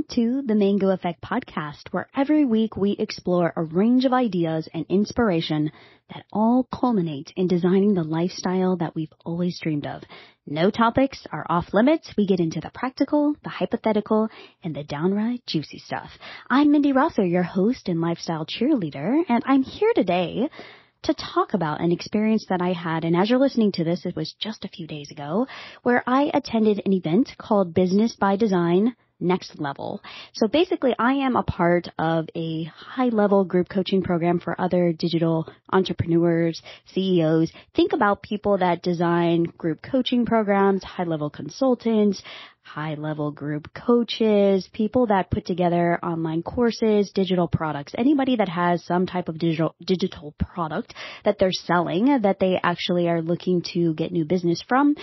to the Mango Effect podcast, where every week we explore a range of ideas and inspiration that all culminate in designing the lifestyle that we've always dreamed of. No topics are off limits. We get into the practical, the hypothetical, and the downright juicy stuff. I'm Mindy Rosser, your host and lifestyle cheerleader, and I'm here today to talk about an experience that I had. And as you're listening to this, it was just a few days ago, where I attended an event called Business by Design Next Level. So basically, I am a part of a high-level group coaching program for other digital entrepreneurs, CEOs. Think about people that design group coaching programs, high-level consultants, high-level group coaches, people that put together online courses, digital products, anybody that has some type of digital product that they're selling, that they actually are looking to get new business from.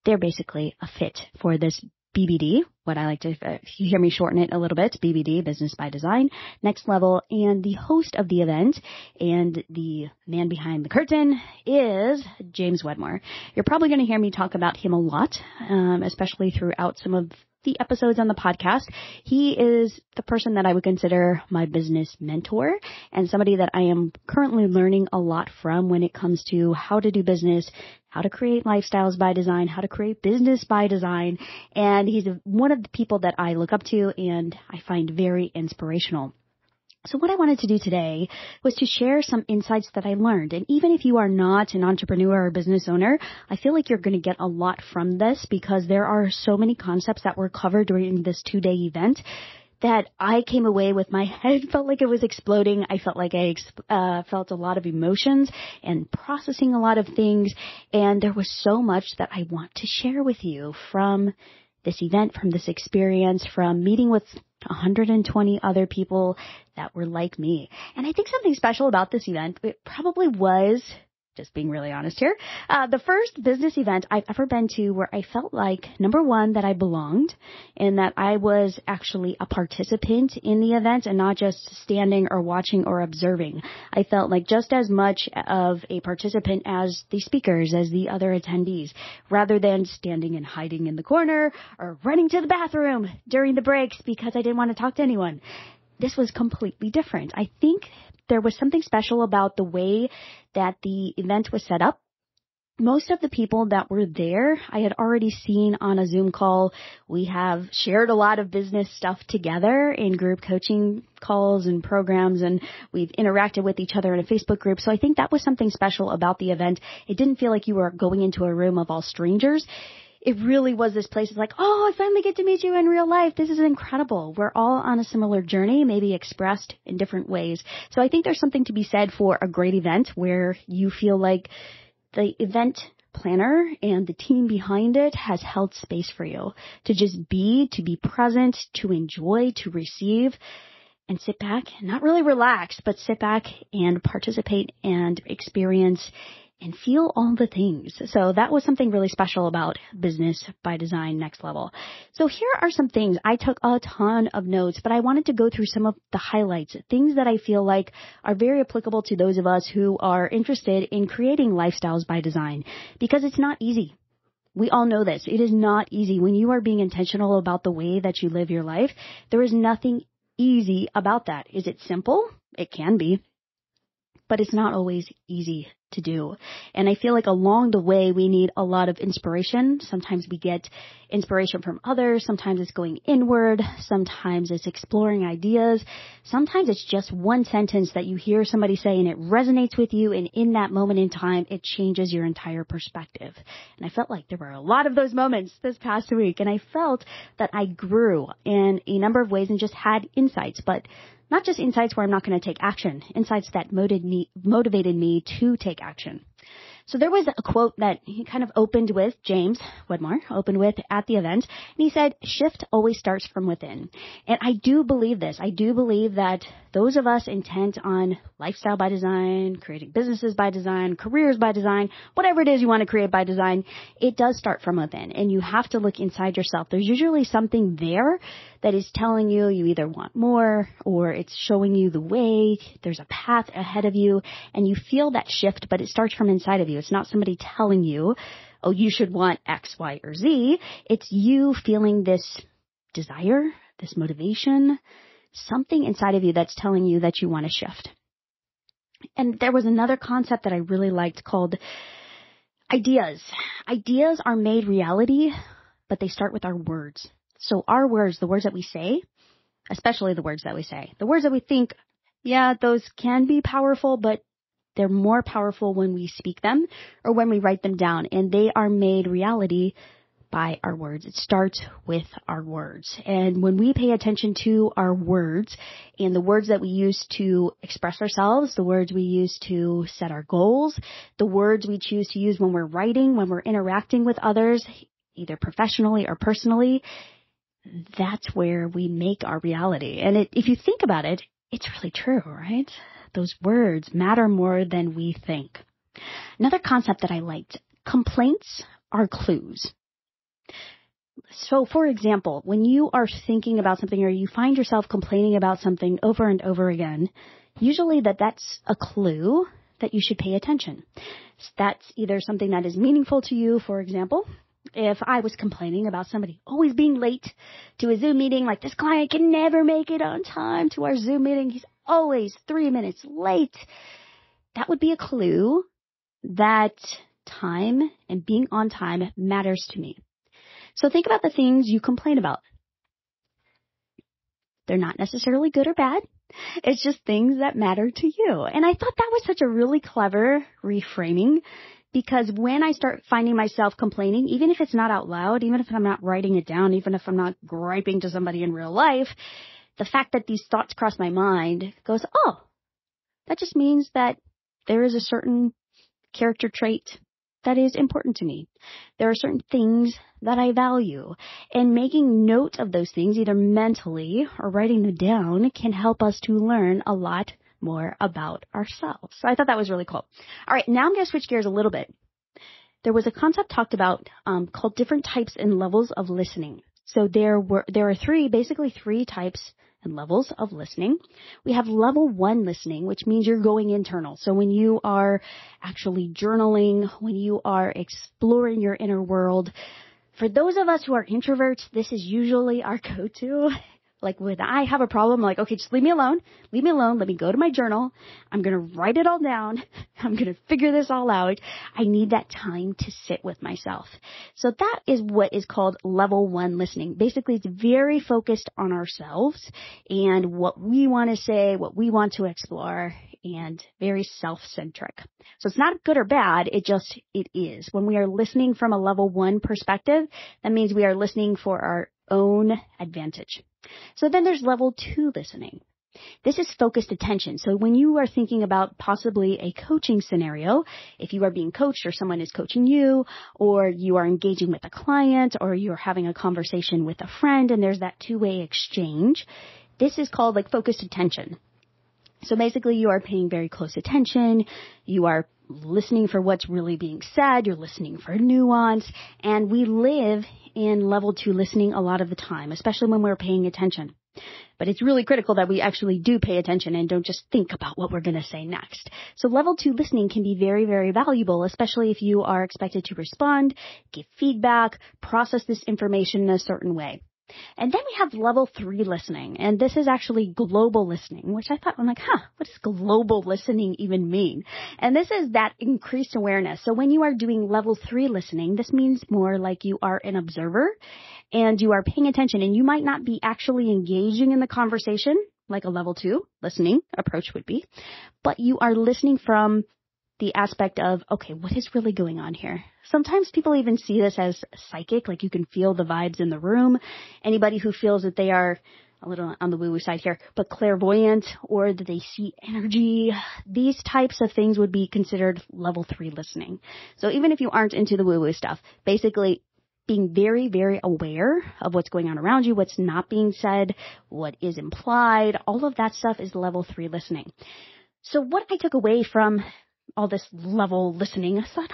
They're basically a fit for this BBD, what I like to, if you hear me shorten it a little bit, BBD, Business by Design, Next Level. And the host of the event and the man behind the curtain is James Wedmore. You're probably going to hear me talk about him a lot, especially throughout some of the episodes on the podcast. He is the person that I would consider my business mentor and somebody that I am currently learning a lot from when it comes to how to do business, how to create lifestyles by design, how to create business by design. And he's one of the people that I look up to and I find very inspirational. So what I wanted to do today was to share some insights that I learned. And even if you are not an entrepreneur or business owner, I feel like you're going to get a lot from this because there are so many concepts that were covered during this 2-day event that I came away with my head felt like it was exploding. I felt like I felt a lot of emotions and processing a lot of things. And there was so much that I want to share with you from this event, from this experience, from meeting with 120 other people that were like me. And I think something special about this event, it probably was, just being really honest here, the first business event I've ever been to where I felt like, number one, that I belonged and that I was actually a participant in the event and not just standing or watching or observing. I felt like just as much of a participant as the speakers, as the other attendees, rather than standing and hiding in the corner or running to the bathroom during the breaks because I didn't want to talk to anyone. This was completely different. I think there was something special about the way that the event was set up. Most of the people that were there, I had already seen on a Zoom call. We have shared a lot of business stuff together in group coaching calls and programs, and we've interacted with each other in a Facebook group. So I think that was something special about the event. It didn't feel like you were going into a room of all strangers. It really was this place. It's like, oh, I finally get to meet you in real life. This is incredible. We're all on a similar journey, maybe expressed in different ways. So I think there's something to be said for a great event where you feel like the event planner and the team behind it has held space for you to just be, to be present, to enjoy, to receive, and sit back, not really relax, but sit back and participate and experience and feel all the things. So that was something really special about Business by Design Next Level. So here are some things. I took a ton of notes, but I wanted to go through some of the highlights, things that I feel like are very applicable to those of us who are interested in creating lifestyles by design, because it's not easy. We all know this. It is not easy. When you are being intentional about the way that you live your life, there is nothing easy about that. Is it simple? It can be, but it's not always easy to do. And I feel like along the way, we need a lot of inspiration. Sometimes we get inspiration from others. Sometimes it's going inward. Sometimes it's exploring ideas. Sometimes it's just one sentence that you hear somebody say and it resonates with you. And in that moment in time, it changes your entire perspective. And I felt like there were a lot of those moments this past week. And I felt that I grew in a number of ways and just had insights, but not just insights where I'm not going to take action, insights that motivated me to take action. So there was a quote that he kind of opened with, James Wedmore opened with at the event, and he said, shift always starts from within. And I do believe this. I do believe that those of us intent on lifestyle by design, creating businesses by design, careers by design, whatever it is you want to create by design, it does start from within. And you have to look inside yourself. There's usually something there that is telling you you either want more or it's showing you the way. There's a path ahead of you and you feel that shift, but it starts from inside of you. It's not somebody telling you, oh, you should want X, Y, or Z. It's you feeling this desire, this motivation, something inside of you that's telling you that you want to shift. And there was another concept that I really liked called ideas. Ideas are made reality, but they start with our words. So our words, the words that we say, especially the words that we say, the words that we think, yeah, those can be powerful, but they're more powerful when we speak them or when we write them down, and they are made reality by our words. It starts with our words. And when we pay attention to our words and the words that we use to express ourselves, the words we use to set our goals, the words we choose to use when we're writing, when we're interacting with others, either professionally or personally, that's where we make our reality. And if you think about it, it's really true, right? Those words matter more than we think. Another concept that I liked, complaints are clues. So, for example, when you are thinking about something or you find yourself complaining about something over and over again, usually that's a clue that you should pay attention. That's either something that is meaningful to you. For example, if I was complaining about somebody always being late to a Zoom meeting, like this client can never make it on time to our Zoom meeting, he's always 3 minutes late, that would be a clue that time and being on time matters to me. So think about the things you complain about. They're not necessarily good or bad. It's just things that matter to you. And I thought that was such a really clever reframing, because when I start finding myself complaining, even if it's not out loud, even if I'm not writing it down, even if I'm not griping to somebody in real life, the fact that these thoughts cross my mind goes, oh, that just means that there is a certain character trait that is important to me. There are certain things that I value, and making note of those things, either mentally or writing them down, can help us to learn a lot more about ourselves. So I thought that was really cool. All right, now I'm going to switch gears a little bit. There was a concept talked about called different types and levels of listening. So there are basically three types and levels of listening. We have level 1 listening, which means you're going internal. So when you are actually journaling, when you are exploring your inner world, for those of us who are introverts, this is usually our go-to. Like when I have a problem, I'm like, okay, just leave me alone. Leave me alone. Let me go to my journal. I'm going to write it all down. I'm going to figure this all out. I need that time to sit with myself. So that is what is called level 1 listening. Basically, it's very focused on ourselves and what we want to say, what we want to explore, and very self-centric. So it's not good or bad. It is. When we are listening from a level 1 perspective, that means we are listening for our own advantage. So then there's level 2 listening. This is focused attention. So when you are thinking about possibly a coaching scenario, if you are being coached or someone is coaching you, or you are engaging with a client, or you're having a conversation with a friend and there's that two-way exchange, this is called like focused attention. So basically you are paying very close attention, you are listening for what's really being said, you're listening for nuance, and we live in level 2 listening a lot of the time, especially when we're paying attention. But it's really critical that we actually do pay attention and don't just think about what we're going to say next. So level 2 listening can be very, very valuable, especially if you are expected to respond, give feedback, process this information in a certain way. And then we have level 3 listening, and this is actually global listening, which I'm like, what does global listening even mean? And this is that increased awareness. So when you are doing level 3 listening, this means more like you are an observer and you are paying attention, and you might not be actually engaging in the conversation like a level 2 listening approach would be, but you are listening from the aspect of, okay, what is really going on here? Sometimes people even see this as psychic, like you can feel the vibes in the room. Anybody who feels that they are a little on the woo-woo side here, but clairvoyant, or that they see energy, these types of things would be considered level 3 listening. So even if you aren't into the woo-woo stuff, basically being very, very aware of what's going on around you, what's not being said, what is implied, all of that stuff is level 3 listening. So what I took away from all this level listening, I thought,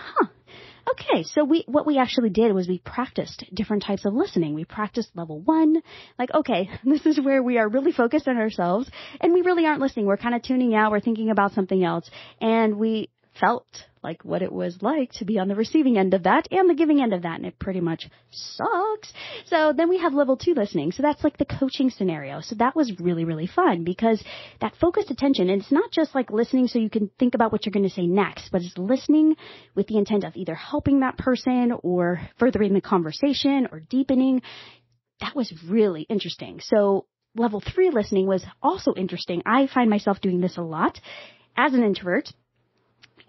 okay, so what we actually did was we practiced different types of listening. We practiced level 1, like, okay, this is where we are really focused on ourselves and we really aren't listening. We're kind of tuning out. We're thinking about something else. And we felt like what it was like to be on the receiving end of that and the giving end of that. And it pretty much sucks. So then we have level 2 listening. So that's like the coaching scenario. So that was really, really fun because that focused attention, and it's not just like listening so you can think about what you're going to say next, but it's listening with the intent of either helping that person or furthering the conversation or deepening. That was really interesting. So level 3 listening was also interesting. I find myself doing this a lot as an introvert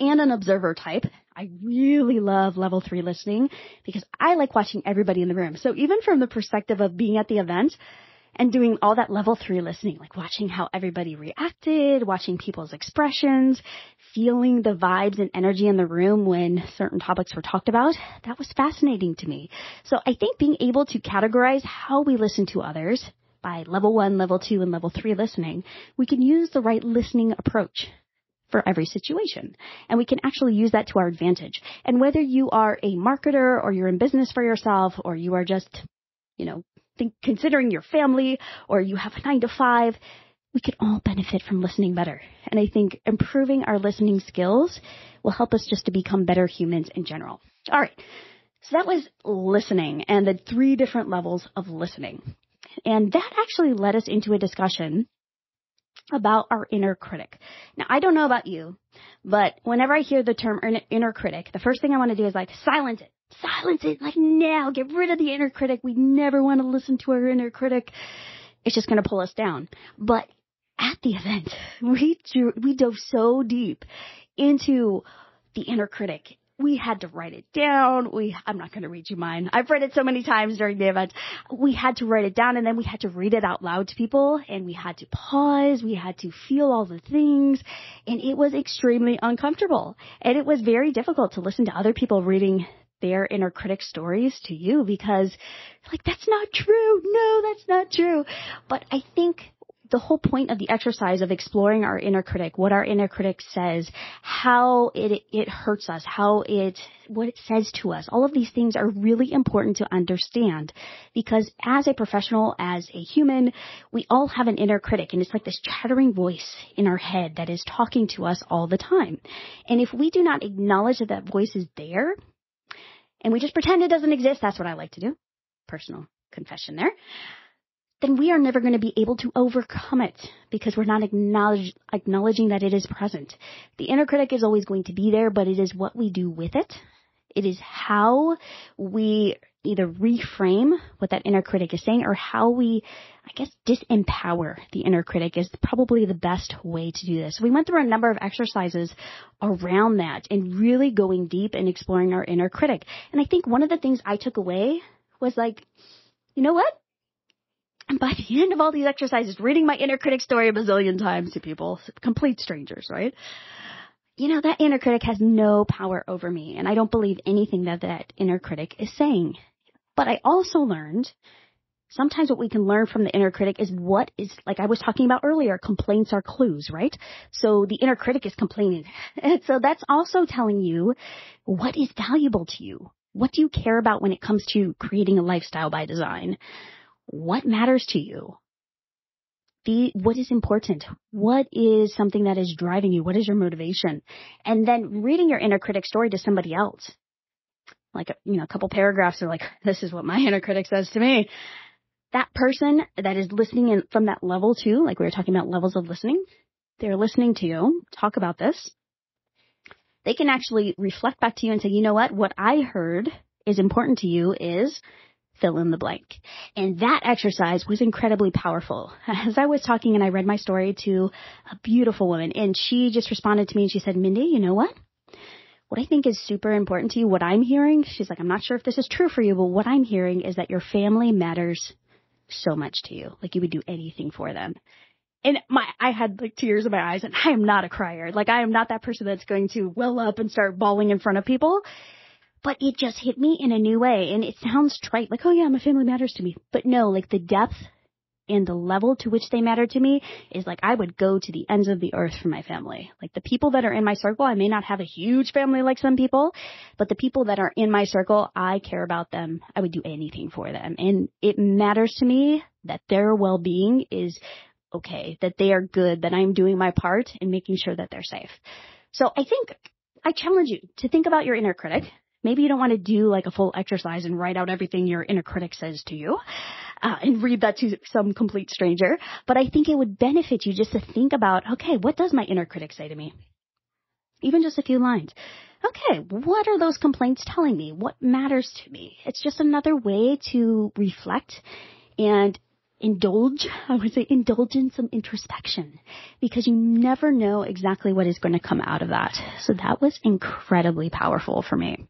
and an observer type. I really love level 3 listening because I like watching everybody in the room. So even from the perspective of being at the event and doing all that level 3 listening, like watching how everybody reacted, watching people's expressions, feeling the vibes and energy in the room when certain topics were talked about, that was fascinating to me. So I think being able to categorize how we listen to others by level 1, level 2, and level 3 listening, we can use the right listening approach for every situation. And we can actually use that to our advantage. And whether you are a marketer or you're in business for yourself or you are just, considering your family or you have a 9 to 5, we can all benefit from listening better. And I think improving our listening skills will help us just to become better humans in general. All right. So that was listening and the 3 different levels of listening. And that actually led us into a discussion about our inner critic. Now, I don't know about you, but whenever I hear the term inner critic, the first thing I want to do is like silence it. Silence it, like now, get rid of the inner critic. We never want to listen to our inner critic. It's just going to pull us down. But at the event, we dove so deep into the inner critic. We had to write it down. I'm not going to read you mine. I've read it so many times during the event. We had to write it down and then we had to read it out loud to people and we had to pause. We had to feel all the things and it was extremely uncomfortable. And it was very difficult to listen to other people reading their inner critic stories to you because like, that's not true. No, that's not true. But I think the whole point of the exercise of exploring our inner critic, what our inner critic says, how it hurts us, what it says to us, all of these things are really important to understand because as a professional, as a human, we all have an inner critic and it's like this chattering voice in our head that is talking to us all the time. And if we do not acknowledge that that voice is there and we just pretend it doesn't exist, that's what I like to do. Personal confession there. Then we are never going to be able to overcome it because we're not acknowledging that it is present. The inner critic is always going to be there, but it is what we do with it. It is how we either reframe what that inner critic is saying or how we, disempower the inner critic is probably the best way to do this. So we went through a number of exercises around that and really going deep and exploring our inner critic. And I think one of the things I took away was like, you know what? And by the end of all these exercises, reading my inner critic story a bazillion times to people, complete strangers, right? That inner critic has no power over me. And I don't believe anything that inner critic is saying. But I also learned sometimes what we can learn from the inner critic is what is, like I was talking about earlier, complaints are clues, right? So the inner critic is complaining. And so that's also telling you what is valuable to you. What do you care about when it comes to creating a lifestyle by design? What matters to you? What is important? What is something that is driving you? What is your motivation? And then reading your inner critic story to somebody else. Like, a couple paragraphs are like, this is what my inner critic says to me. That person that is listening in from that level 2, like we were talking about levels of listening, they're listening to you talk about this. They can actually reflect back to you and say, you know what I heard is important to you is fill in the blank. And that exercise was incredibly powerful. As I was talking and I read my story to a beautiful woman and she just responded to me and she said, Mindy, you know what? What I think is super important to you, what I'm hearing, she's like, I'm not sure if this is true for you, but what I'm hearing is that your family matters so much to you. Like you would do anything for them. And I had like tears in my eyes and I am not a crier. Like I am not that person that's going to well up and start bawling in front of people. But it just hit me in a new way. And it sounds trite, like, oh yeah, my family matters to me. But no, like the depth and the level to which they matter to me is like I would go to the ends of the earth for my family. Like the people that are in my circle, I may not have a huge family like some people, but the people that are in my circle, I care about them. I would do anything for them. And it matters to me that their well-being is okay, that they are good, that I'm doing my part in making sure that they're safe. So I think I challenge you to think about your inner critic. Maybe you don't want to do like a full exercise and write out everything your inner critic says to you and read that to some complete stranger. But I think it would benefit you just to think about, okay, what does my inner critic say to me? Even just a few lines. Okay, what are those complaints telling me? What matters to me? It's just another way to reflect and indulge in some introspection, because you never know exactly what is going to come out of that. So that was incredibly powerful for me.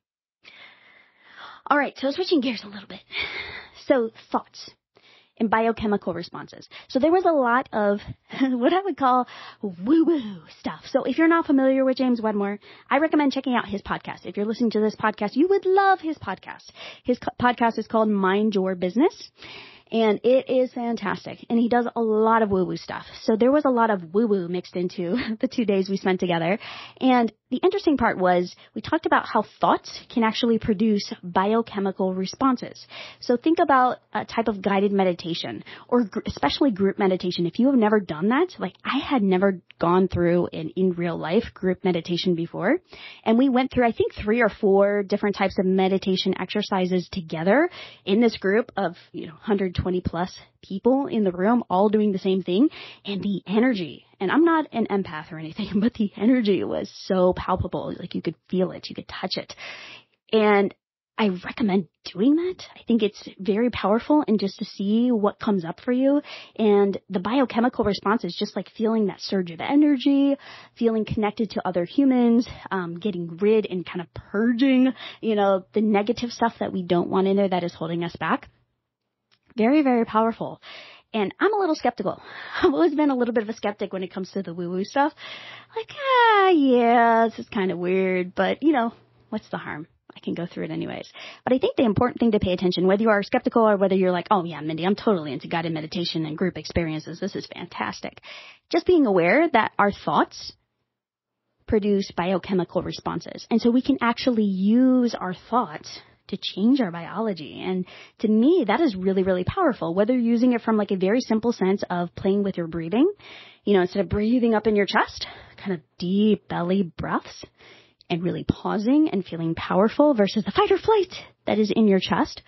All right, so switching gears a little bit. So thoughts and biochemical responses. So there was a lot of what I would call woo-woo stuff. So if you're not familiar with James Wedmore, I recommend checking out his podcast. If you're listening to this podcast, you would love his podcast. His podcast is called Mind Your Business. And it is fantastic. And he does a lot of woo-woo stuff. So there was a lot of woo-woo mixed into the 2 days we spent together. And the interesting part was we talked about how thoughts can actually produce biochemical responses. So think about a type of guided meditation, or especially group meditation. If you have never done that, like I had never gone through in real life group meditation before. And we went through, I think, 3 or 4 different types of meditation exercises together in this group of, 120 plus people in the room, all doing the same thing. And the energy, and I'm not an empath or anything, but the energy was so palpable. Like you could feel it, you could touch it. And I recommend doing that. I think it's very powerful, and just to see what comes up for you. And the biochemical response is just like feeling that surge of energy, feeling connected to other humans, getting rid and kind of purging, the negative stuff that we don't want in there that is holding us back. Very, very powerful. And I'm a little skeptical. I've always been a little bit of a skeptic when it comes to the woo-woo stuff. Like, yeah, this is kind of weird, but what's the harm? I can go through it anyways. But I think the important thing to pay attention, whether you are skeptical or whether you're like, oh yeah, Mindy, I'm totally into guided meditation and group experiences. This is fantastic. Just being aware that our thoughts produce biochemical responses. And so we can actually use our thoughts to change our biology. And to me, that is really, really powerful, whether you're using it from like a very simple sense of playing with your breathing, instead of breathing up in your chest, kind of deep belly breaths, and really pausing and feeling powerful versus the fight or flight that is in your chest.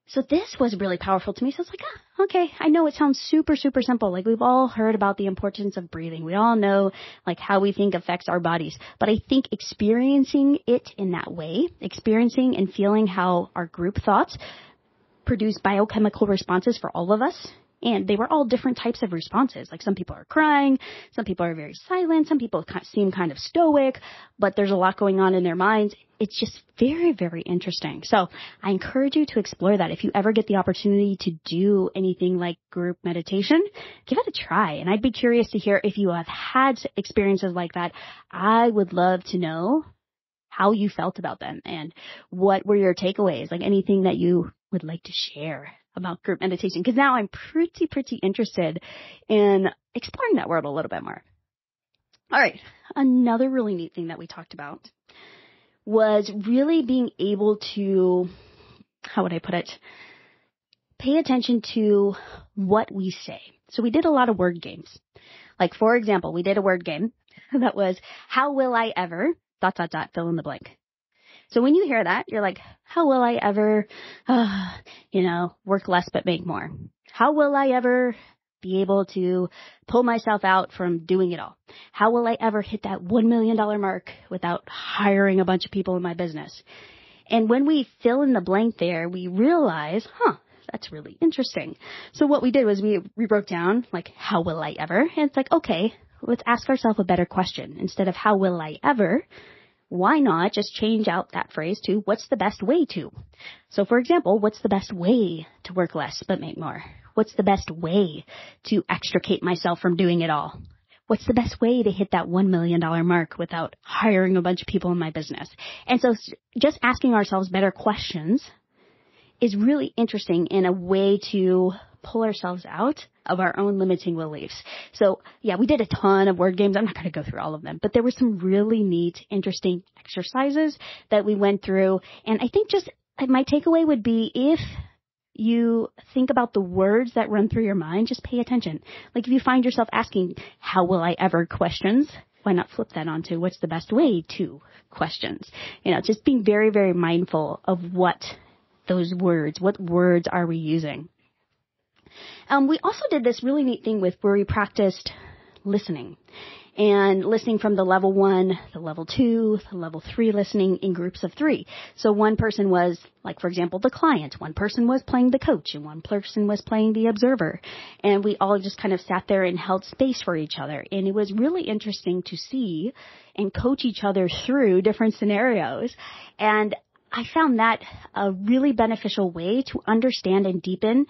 So this was really powerful to me. So it's like, okay, I know it sounds super, super simple. Like we've all heard about the importance of breathing. We all know like how we think affects our bodies. But I think experiencing it in that way, experiencing and feeling how our group thoughts produce biochemical responses for all of us. And they were all different types of responses. Like some people are crying, some people are very silent, some people seem kind of stoic, but there's a lot going on in their minds. It's just very, very interesting. So I encourage you to explore that. If you ever get the opportunity to do anything like group meditation, give it a try. And I'd be curious to hear if you have had experiences like that. I would love to know how you felt about them and what were your takeaways, like anything that you would like to share about group meditation, because now I'm pretty interested in exploring that world a little bit more. All right. Another really neat thing that we talked about was really being able to, how would I put it, pay attention to what we say. So we did a lot of word games. Like, for example, we did a word game that was, how will I ever, ... fill in the blank. So when you hear that, you're like, how will I ever, work less but make more? How will I ever be able to pull myself out from doing it all? How will I ever hit that $1 million mark without hiring a bunch of people in my business? And when we fill in the blank there, we realize, that's really interesting. So what we did was we broke down, like, how will I ever? And it's like, okay, let's ask ourselves a better question. Instead of how will I ever, why not just change out that phrase to what's the best way to? So for example, what's the best way to work less but make more? What's the best way to extricate myself from doing it all? What's the best way to hit that $1 million mark without hiring a bunch of people in my business? And so just asking ourselves better questions is really interesting in a way to pull ourselves out of our own limiting beliefs. So yeah, we did a ton of word games. I'm not going to go through all of them, but there were some really neat, interesting exercises that we went through. And I think just my takeaway would be, if you think about the words that run through your mind, just pay attention. Like if you find yourself asking, how will I ever questions, why not flip that onto what's the best way to questions? Just being very, very mindful of what words are we using? We also did this really neat thing where we practiced listening. And listening from the level 1, the level 2, the level 3 listening in groups of 3. So one person was, like, for example, the client. One person was playing the coach, and one person was playing the observer. And we all just kind of sat there and held space for each other. And it was really interesting to see and coach each other through different scenarios. And I found that a really beneficial way to understand and deepen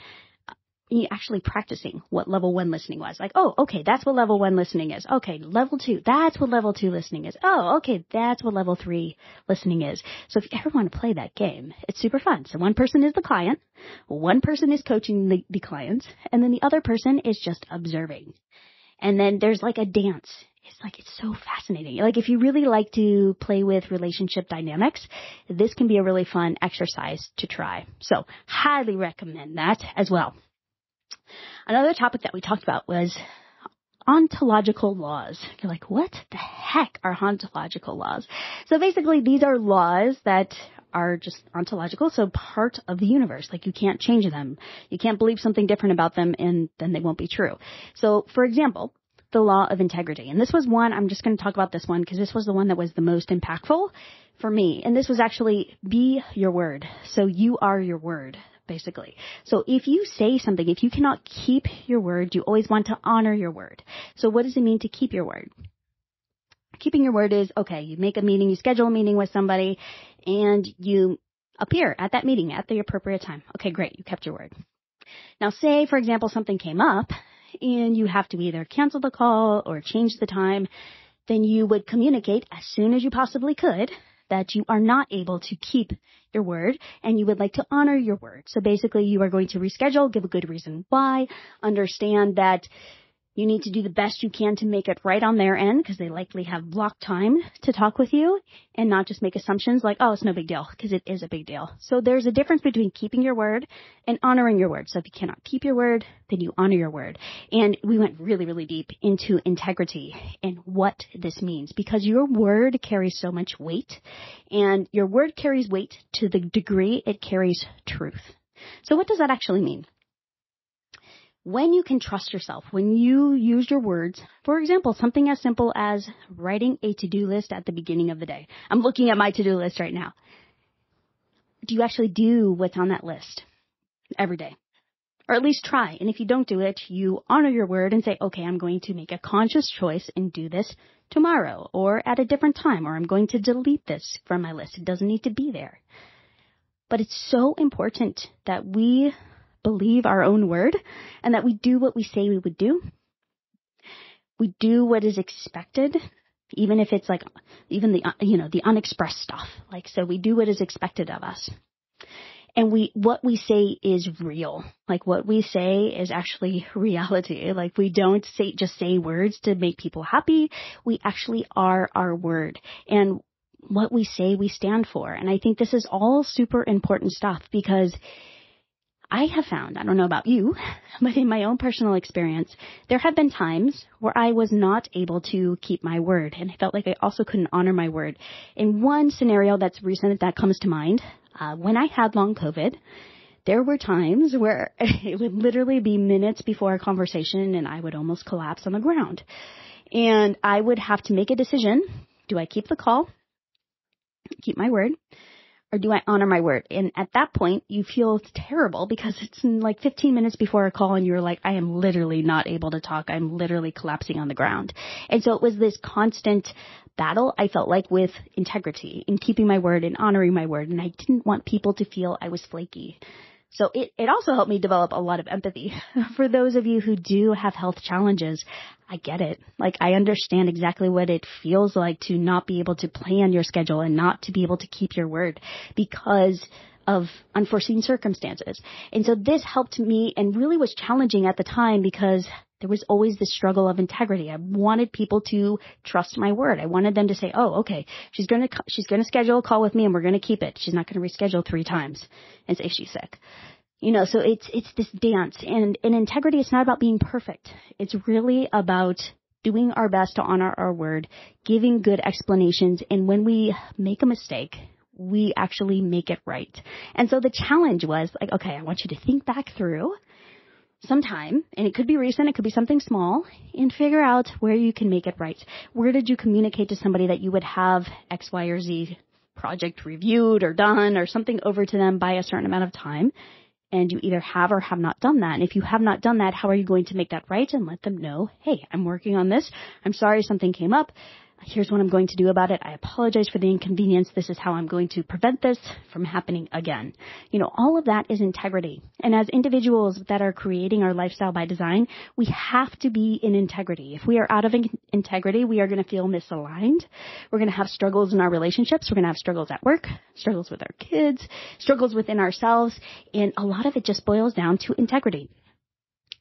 actually practicing what level 1 listening was. Like, oh, okay, that's what level 1 listening is. Okay, level 2, that's what level 2 listening is. Oh, okay, that's what level 3 listening is. So if you ever want to play that game, it's super fun. So one person is the client, one person is coaching the clients, and then the other person is just observing. And then there's like a dance. It's so fascinating. Like, if you really like to play with relationship dynamics, this can be a really fun exercise to try. So highly recommend that as well. Another topic that we talked about was ontological laws. You're like, what the heck are ontological laws? So basically, these are laws that are just ontological, so part of the universe. Like, you can't change them. You can't believe something different about them, and then they won't be true. So, for example, the law of integrity. And this was one, I'm just going to talk about this one because this was the one that was the most impactful for me. And this was actually be your word. So you are your word, basically. So if you say something, if you cannot keep your word, you always want to honor your word. So what does it mean to keep your word? Keeping your word is, okay, you make a meeting, you schedule a meeting with somebody, and you appear at that meeting at the appropriate time. Okay, great, you kept your word. Now say, for example, something came up, and you have to either cancel the call or change the time, then you would communicate as soon as you possibly could that you are not able to keep your word and you would like to honor your word. So basically you are going to reschedule, give a good reason why, understand that you need to do the best you can to make it right on their end because they likely have blocked time to talk with you and not just make assumptions like, oh, it's no big deal, because it is a big deal. So there's a difference between keeping your word and honoring your word. So if you cannot keep your word, then you honor your word. And we went really, really deep into integrity and what this means because your word carries so much weight and your word carries weight to the degree it carries truth. So what does that actually mean? When you can trust yourself, when you use your words, for example, something as simple as writing a to-do list at the beginning of the day. I'm looking at my to-do list right now. Do you actually do what's on that list every day? Or at least try. And if you don't do it, you honor your word and say, okay, I'm going to make a conscious choice and do this tomorrow or at a different time, or I'm going to delete this from my list. It doesn't need to be there. But it's so important that we believe our own word and that we do what we say we would do. We do what is expected, even if it's like even the unexpressed stuff. Like, so we do what is expected of us. And what we say is real. Like, what we say is actually reality. Like, we don't just say words to make people happy. We actually are our word. And what we say, we stand for. And I think this is all super important stuff because I have found, I don't know about you, but in my own personal experience, there have been times where I was not able to keep my word. And I felt like I also couldn't honor my word. In one scenario that's recent that comes to mind, when I had long COVID, there were times where it would literally be minutes before a conversation and I would almost collapse on the ground. And I would have to make a decision. Do I keep the call, keep my word? Or do I honor my word? And at that point, you feel terrible because it's like 15 minutes before a call and you're like, I am literally not able to talk. I'm literally collapsing on the ground. And so it was this constant battle, I felt like, with integrity in keeping my word and honoring my word. And I didn't want people to feel I was flaky. So it also helped me develop a lot of empathy. For those of you who do have health challenges, I get it. Like, I understand exactly what it feels like to not be able to plan your schedule and not to be able to keep your word because of unforeseen circumstances. And so this helped me and really was challenging at the time because there was always this struggle of integrity. I wanted people to trust my word. I wanted them to say, oh, okay, she's going to schedule a call with me and we're going to keep it. She's not going to reschedule 3 times and say she's sick. So it's this dance. And in integrity, it's not about being perfect. It's really about doing our best to honor our word, giving good explanations, and when we make a mistake, we actually make it right. And so the challenge was like, okay, I want you to think back through some time, and it could be recent, it could be something small, and figure out where you can make it right. Where did you communicate to somebody that you would have X, Y, or Z project reviewed or done or something over to them by a certain amount of time? And you either have or have not done that. And if you have not done that, how are you going to make that right and let them know, hey, I'm working on this. I'm sorry something came up. Here's what I'm going to do about it. I apologize for the inconvenience. This is how I'm going to prevent this from happening again. All of that is integrity. And as individuals that are creating our lifestyle by design, we have to be in integrity. If we are out of integrity, we are going to feel misaligned. We're going to have struggles in our relationships. We're going to have struggles at work, struggles with our kids, struggles within ourselves. And a lot of it just boils down to integrity.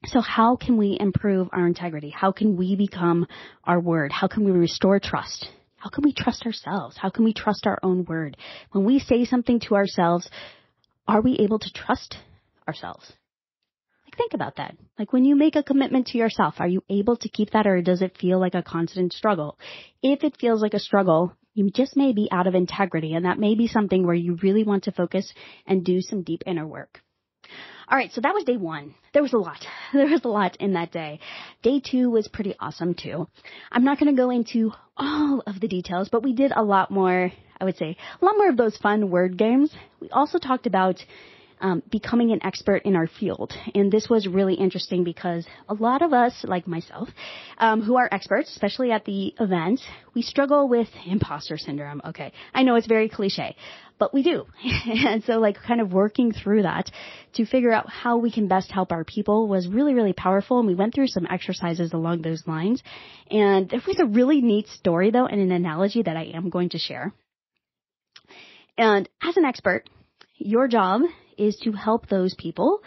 So how can we improve our integrity? How can we become our word? How can we restore trust? How can we trust ourselves? How can we trust our own word? When we say something to ourselves, are we able to trust ourselves? Think about that. When you make a commitment to yourself, are you able to keep that, or does it feel like a constant struggle? If it feels like a struggle, you just may be out of integrity, and that may be something where you really want to focus and do some deep inner work. All right, so that was day 1. There was a lot. There was a lot in that day. Day 2 was pretty awesome too. I'm not going to go into all of the details, but we did a lot more, I would say, a lot more of those fun word games. We also talked about becoming an expert in our field. And this was really interesting because a lot of us, like myself, who are experts, especially at the events, we struggle with imposter syndrome. Okay, I know it's very cliche, but we do. And so kind of working through that to figure out how we can best help our people was really, really powerful. And we went through some exercises along those lines. And there was a really neat story, though, and an analogy that I am going to share. And as an expert, your job is to help those people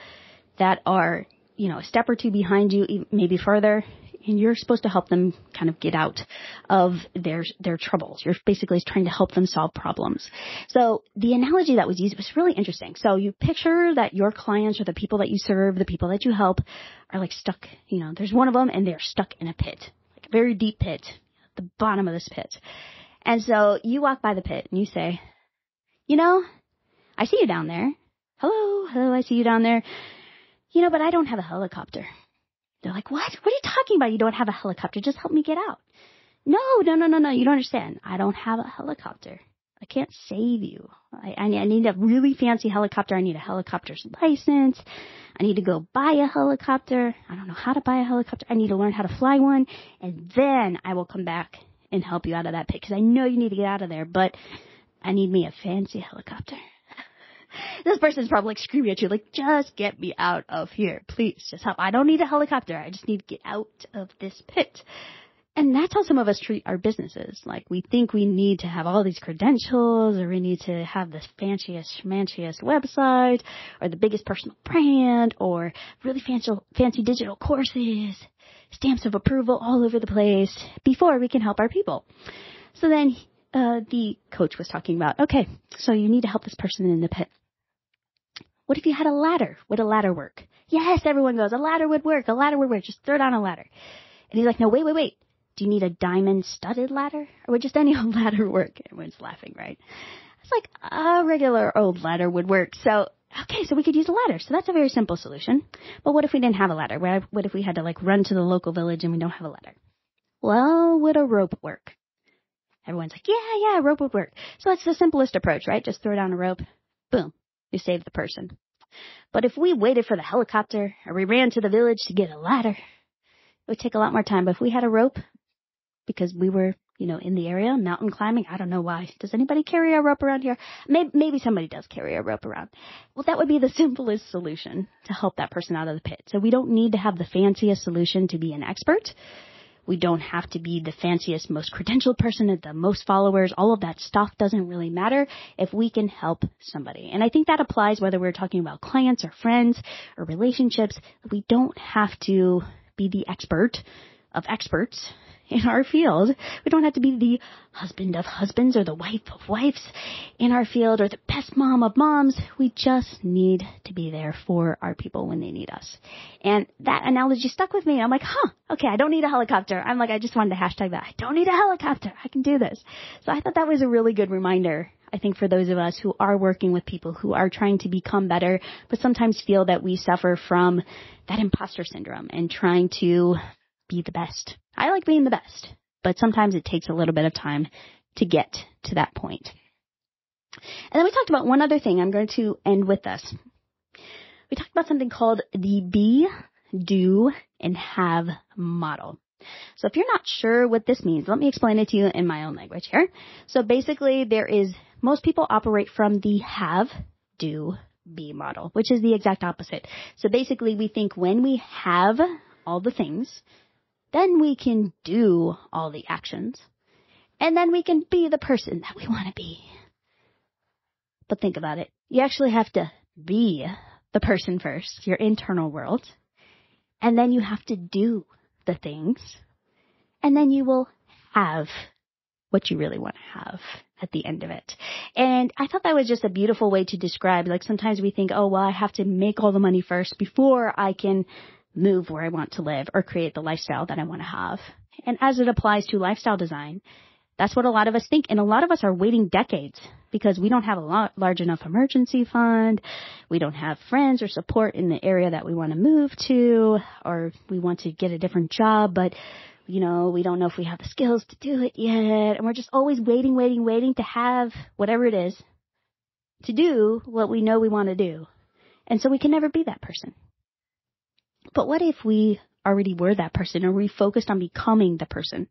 that are, a step or two behind you, maybe further, and you're supposed to help them kind of get out of their troubles. You're basically trying to help them solve problems. So the analogy that was used was really interesting. So you picture that your clients or the people that you serve, the people that you help are stuck, there's one of them and they're stuck in a pit, a very deep pit, at the bottom of this pit. And so you walk by the pit and you say, I see you down there. Hello, I see you down there. But I don't have a helicopter. They're like, what? What are you talking about? You don't have a helicopter. Just help me get out. No. You don't understand. I don't have a helicopter. I can't save you. I need a really fancy helicopter. I need a helicopter's license. I need to go buy a helicopter. I don't know how to buy a helicopter. I need to learn how to fly one. And then I will come back and help you out of that pit because I know you need to get out of there, but I need me a fancy helicopter. This person's probably screaming at you just get me out of here. Please, just help. I don't need a helicopter. I just need to get out of this pit. And that's how some of us treat our businesses. We think we need to have all these credentials, or we need to have the fanciest, schmanciest website, or the biggest personal brand, or really fancy digital courses, stamps of approval all over the place before we can help our people. So then the coach was talking about, okay, so you need to help this person in the pit. What if you had a ladder? Would a ladder work? Yes, everyone goes, a ladder would work. A ladder would work. Just throw down a ladder. And he's like, no, wait. Do you need a diamond-studded ladder? Or would just any old ladder work? Everyone's laughing, right? It's like a regular old ladder would work. So, okay, so we could use a ladder. So that's a very simple solution. But what if we didn't have a ladder? What if we had to run to the local village and we don't have a ladder? Well, would a rope work? Everyone's like, yeah, a rope would work. So that's the simplest approach, right? Just throw down a rope. Boom. You save the person. But if we waited for the helicopter or we ran to the village to get a ladder, it would take a lot more time. But if we had a rope, because we were, in the area, mountain climbing, I don't know why. Does anybody carry a rope around here? Maybe somebody does carry a rope around. Well, that would be the simplest solution to help that person out of the pit. So we don't need to have the fanciest solution to be an expert. We don't have to be the fanciest, most credentialed person with the most followers. All of that stuff doesn't really matter if we can help somebody. And I think that applies whether we're talking about clients or friends or relationships. We don't have to be the expert of experts in our field. We don't have to be the husband of husbands or the wife of wives in our field or the best mom of moms. We just need to be there for our people when they need us. And that analogy stuck with me. I'm like, okay, I don't need a helicopter. I just wanted to hashtag that. I don't need a helicopter. I can do this. So I thought that was a really good reminder, I think, for those of us who are working with people who are trying to become better, but sometimes feel that we suffer from that imposter syndrome and trying to be the best. I like being the best, but sometimes it takes a little bit of time to get to that point. And then we talked about one other thing. I'm going to end with this. We talked about something called the be, do, and have model. So if you're not sure what this means, let me explain it to you in my own language here. So basically most people operate from the have, do, be model, which is the exact opposite. So basically we think when we have all the things, then we can do all the actions, and then we can be the person that we want to be. But think about it. You actually have to be the person first, your internal world, and then you have to do the things, and then you will have what you really want to have at the end of it. And I thought that was just a beautiful way to describe, sometimes we think, I have to make all the money first before I can move where I want to live or create the lifestyle that I want to have. And as it applies to lifestyle design, that's what a lot of us think. And a lot of us are waiting decades because we don't have a large enough emergency fund. We don't have friends or support in the area that we want to move to, or we want to get a different job, but we don't know if we have the skills to do it yet. And we're just always waiting to have whatever it is to do what we know we want to do. And so we can never be that person. But what if we already were that person, or we focused on becoming the person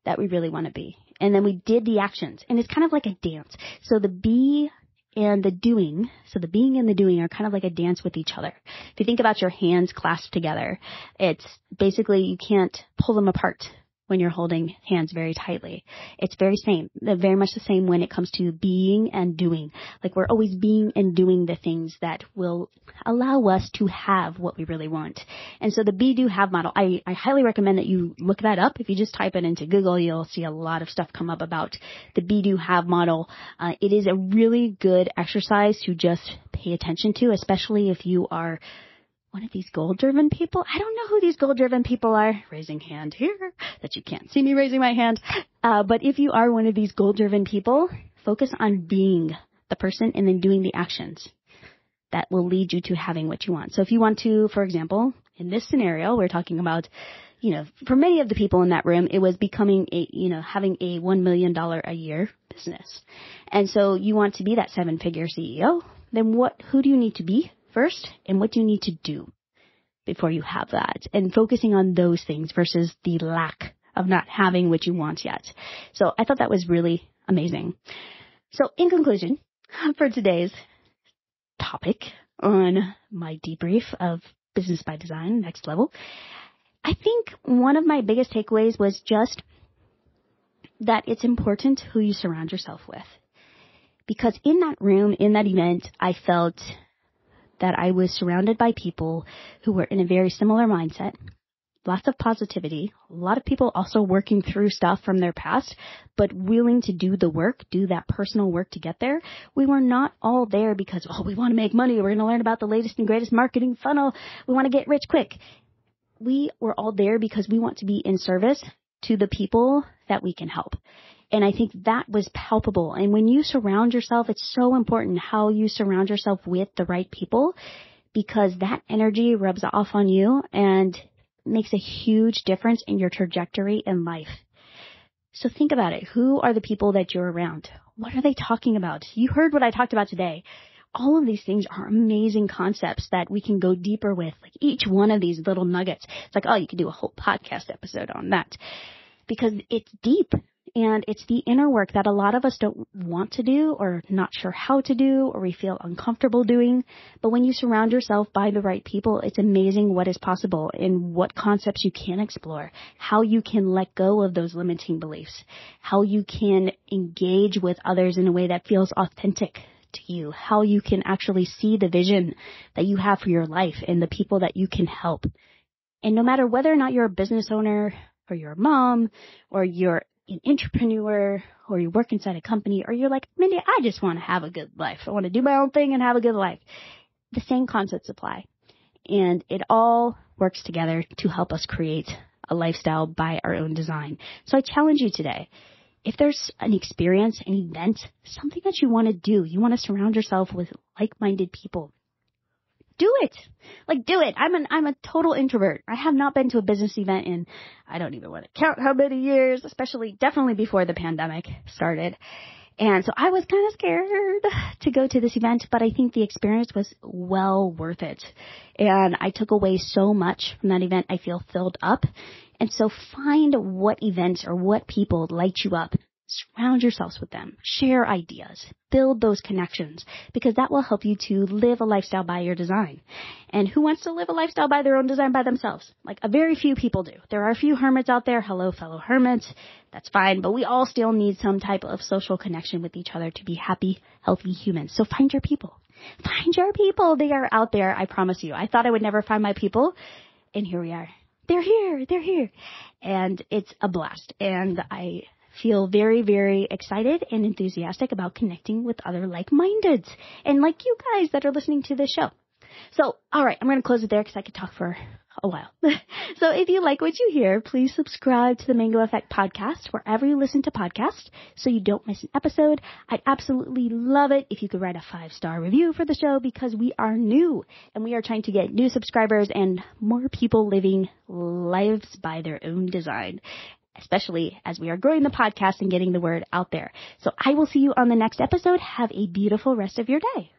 that we really want to be? And then we did the actions, and it's kind of like a dance. So the be and the doing, so the being and the doing are kind of like a dance with each other. If you think about your hands clasped together, it's basically you can't pull them apart when you're holding hands very tightly. It's very much the same when it comes to being and doing. We're always being and doing the things that will allow us to have what we really want. And so the be, do, have model, I highly recommend that you look that up. If you just type it into Google, you'll see a lot of stuff come up about the be, do, have model. It is a really good exercise to just pay attention to, especially if you are one of these goal-driven people. I don't know who these goal-driven people are. Raising hand here, that you can't see me raising my hand. But if you are one of these goal-driven people, focus on being the person and then doing the actions that will lead you to having what you want. So if you want to, for example, in this scenario, we're talking about, for many of the people in that room, it was becoming having a $1 million a year business. And so you want to be that 7-figure CEO. Then who do you need to be first, and what do you need to do before you have that? And focusing on those things versus the lack of not having what you want yet. So I thought that was really amazing. So in conclusion, for today's topic on my debrief of Business by Design Next Level, I think one of my biggest takeaways was just that it's important who you surround yourself with. Because in that room, in that event, I felt that I was surrounded by people who were in a very similar mindset, lots of positivity, a lot of people also working through stuff from their past, but willing to do the work, do that personal work to get there. We were not all there because, we want to make money. We're going to learn about the latest and greatest marketing funnel. We want to get rich quick. We were all there because we want to be in service to the people that we can help. And I think that was palpable. And when you surround yourself, it's so important how you surround yourself with the right people, because that energy rubs off on you and makes a huge difference in your trajectory in life. So think about it. Who are the people that you're around? What are they talking about? You heard what I talked about today. All of these things are amazing concepts that we can go deeper with. Each one of these little nuggets. It's you could do a whole podcast episode on that, because it's deep. And it's the inner work that a lot of us don't want to do, or not sure how to do, or we feel uncomfortable doing. But when you surround yourself by the right people, it's amazing what is possible and what concepts you can explore, how you can let go of those limiting beliefs, how you can engage with others in a way that feels authentic to you, how you can actually see the vision that you have for your life and the people that you can help. And no matter whether or not you're a business owner, or you're a mom, or you're an entrepreneur, or you work inside a company, or you're like, Mindy, I just want to have a good life. I want to do my own thing and have a good life. The same concepts apply. And it all works together to help us create a lifestyle by our own design. So I challenge you today. If there's an experience, an event, something that you want to do, you want to surround yourself with like-minded people, do it. Do it. I'm a total introvert. I have not been to a business event in, I don't even want to count how many years, definitely before the pandemic started. And so I was kind of scared to go to this event, but I think the experience was well worth it. And I took away so much from that event. I feel filled up. And so find what events or what people light you up. Surround yourselves with them. Share ideas. Build those connections, because that will help you to live a lifestyle by your design. And who wants to live a lifestyle by their own design by themselves? A very few people do. There are a few hermits out there. Hello, fellow hermits. That's fine. But we all still need some type of social connection with each other to be happy, healthy humans. So find your people. Find your people. They are out there. I promise you. I thought I would never find my people. And here we are. They're here. They're here. And it's a blast. And I feel very, very excited and enthusiastic about connecting with other like-mindeds and like you guys that are listening to this show. So, all right, I'm going to close it there because I could talk for a while. So if you like what you hear, please subscribe to the Mango Effect podcast wherever you listen to podcasts so you don't miss an episode. I'd absolutely love it if you could write a 5-star review for the show, because we are new and we are trying to get new subscribers and more people living lives by their own design, especially as we are growing the podcast and getting the word out there. So I will see you on the next episode. Have a beautiful rest of your day.